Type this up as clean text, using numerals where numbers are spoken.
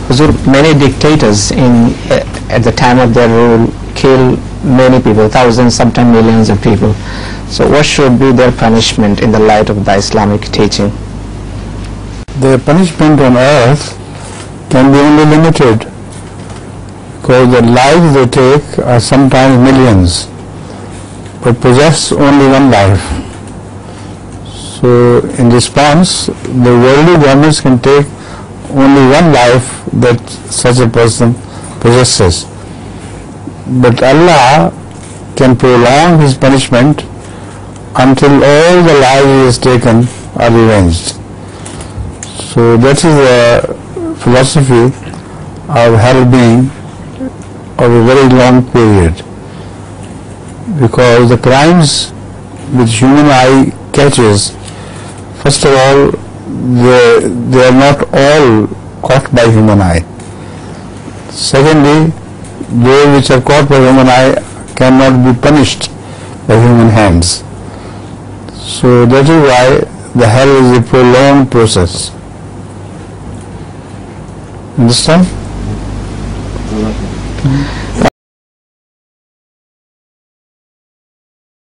Huzur, many dictators at the time of their rule kill many people, thousands, sometimes millions of people. So what should be their punishment in the light of the Islamic teaching? Their punishment on earth can be only limited, because the lives they take are sometimes millions, but possess only one life. So in response, the worldly governments can take only one life that such a person possesses. But Allah can prolong His punishment until all the lives He has taken are revenged. So that is the philosophy of hell being of a very long period, because the crimes which human eye catches, first of all, they are not all caught by human eye. Secondly, those which are caught by human eye cannot be punished by human hands. So that is why the hell is a prolonged process. Understand?